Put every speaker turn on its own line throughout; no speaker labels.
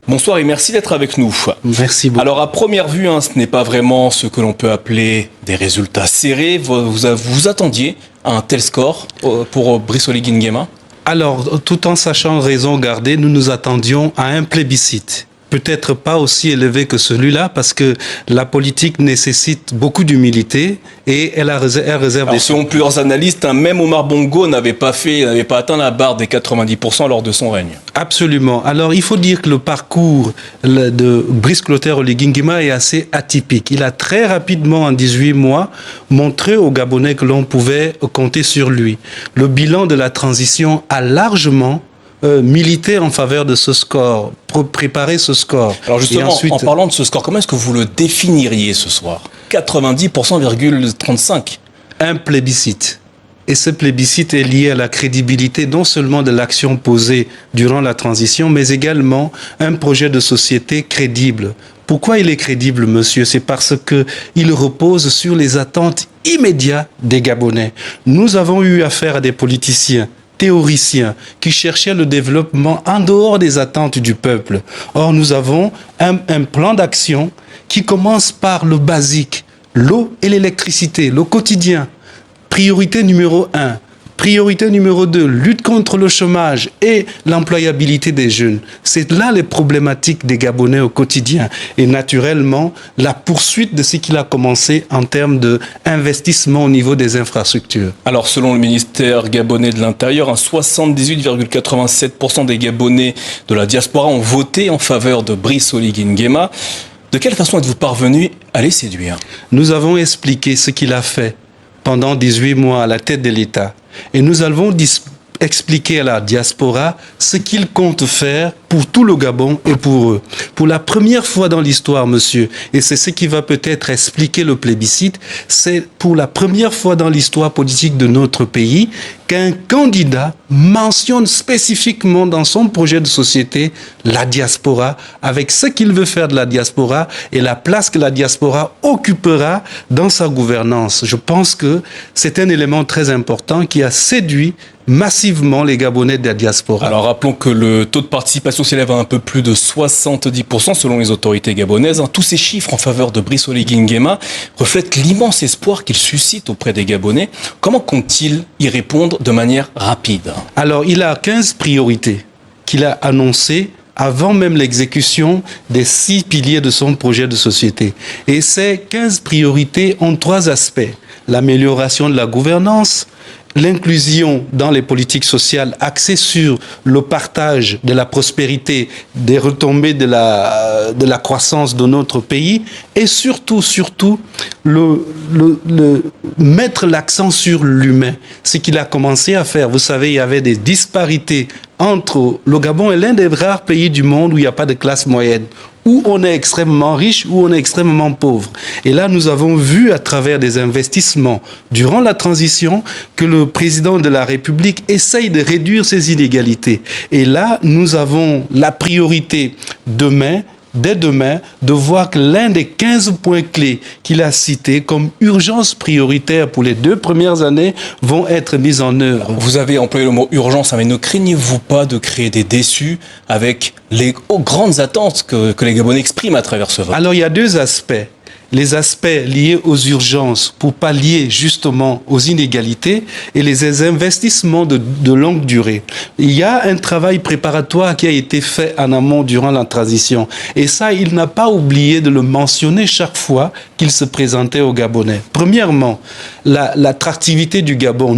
Bonsoir et merci d'être avec nous.
Merci beaucoup.
Alors à première vue, ce n'est pas vraiment ce que l'on peut appeler des résultats serrés. Vous attendiez à un tel score pour Brice Oligui Nguema?
Alors, tout en sachant raison garder, nous nous attendions à un plébiscite. Peut-être pas aussi élevé que celui-là, parce que la politique nécessite beaucoup d'humilité et elle réserve
des... Selon plusieurs analystes, même Omar Bongo n'avait pas atteint la barre des 90% lors de son règne.
Absolument. Alors, il faut dire que le parcours de Brice Clotaire Oligui Nguema est assez atypique. Il a très rapidement, en 18 mois, montré aux Gabonais que l'on pouvait compter sur lui. Le bilan de la transition a largement militer en faveur de ce score, pour préparer ce score.
Alors justement, en parlant de ce score, comment est-ce que vous le définiriez ce soir? 90,35%.
Un plébiscite. Et ce plébiscite est lié à la crédibilité non seulement de l'action posée durant la transition, mais également un projet de société crédible. Pourquoi il est crédible, monsieur? C'est parce qu'il repose sur les attentes immédiates des Gabonais. Nous avons eu affaire à des politiciens théoriciens qui cherchaient le développement en dehors des attentes du peuple. Or, nous avons un plan d'action qui commence par le basique, l'eau et l'électricité, le quotidien. Priorité numéro 1. Priorité numéro 2, lutte contre le chômage et l'employabilité des jeunes. C'est là les problématiques des Gabonais au quotidien. Et naturellement, la poursuite de ce qu'il a commencé en termes d'investissement au niveau des infrastructures.
Alors, selon le ministère gabonais de l'Intérieur, 78,87% des Gabonais de la diaspora ont voté en faveur de Brice Oligui Nguema. De quelle façon êtes-vous parvenu à les séduire?
Nous avons expliqué ce qu'il a fait pendant 18 mois à la tête de l'État. Et nous avons expliqué à la diaspora ce qu'il compte faire pour tout le Gabon et pour eux. Pour la première fois dans l'histoire, monsieur, et c'est ce qui va peut-être expliquer le plébiscite, c'est pour la première fois dans l'histoire politique de notre pays qu'un candidat mentionne spécifiquement dans son projet de société la diaspora, avec ce qu'il veut faire de la diaspora et la place que la diaspora occupera dans sa gouvernance. Je pense que c'est un élément très important qui a séduit massivement les Gabonais de la diaspora.
Alors rappelons que le taux de participation s'élève à un peu plus de 70% selon les autorités gabonaises. Tous ces chiffres en faveur de Brice Oligui Nguema reflètent l'immense espoir qu'il suscite auprès des Gabonais. Comment compte-t-il y répondre de manière rapide?
Alors, il a 15 priorités qu'il a annoncées avant même l'exécution des 6 piliers de son projet de société. Et ces 15 priorités ont 3 aspects. L'amélioration de la gouvernance, l'inclusion dans les politiques sociales axées sur le partage de la prospérité, des retombées de la croissance de notre pays et surtout, mettre l'accent sur l'humain. Ce qu'il a commencé à faire. Vous savez, il y avait des disparités entre le Gabon est l'un des rares pays du monde où il n'y a pas de classe moyenne, où on est extrêmement riche, où on est extrêmement pauvre. Et là, nous avons vu à travers des investissements durant la transition que le président de la République essaye de réduire ces inégalités. Et là, nous avons la priorité dès demain, de voir que l'un des 15 points clés qu'il a cités comme urgence prioritaire pour les 2 premières années vont être mis en œuvre.
Vous avez employé le mot urgence, mais ne craignez-vous pas de créer des déçus avec les grandes attentes que les Gabonais expriment à travers ce vote?
Alors, il y a 2 aspects. Les aspects liés aux urgences pour pallier justement aux inégalités et les investissements de longue durée. Il y a un travail préparatoire qui a été fait en amont durant la transition. Et ça, il n'a pas oublié de le mentionner chaque fois qu'il se présentait aux Gabonais. Premièrement, l'attractivité du Gabon.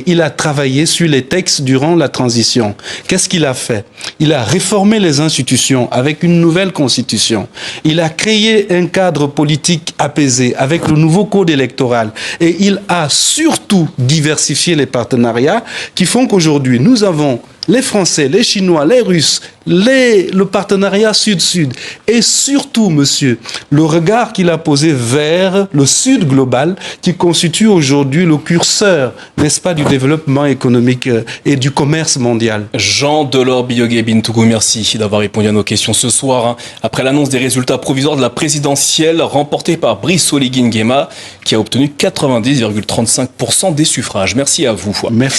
Il a travaillé sur les textes durant la transition. Qu'est-ce qu'il a fait? Il a réformé les institutions avec une nouvelle constitution. Il a créé un cadre politique apaisé avec le nouveau code électoral. Et il a surtout diversifié les partenariats qui font qu'aujourd'hui, nous avons les Français, les Chinois, les Russes, le partenariat Sud-Sud. Et surtout, monsieur, le regard qu'il a posé vers le Sud global qui constitue aujourd'hui le curseur, n'est-ce pas, du développement économique et du commerce mondial.
Jean Delors Biyogué Bintougou, merci d'avoir répondu à nos questions ce soir. Après l'annonce des résultats provisoires de la présidentielle remportée par Brice Oligui Nguema, qui a obtenu 90,35% des suffrages. Merci à vous.
Merci.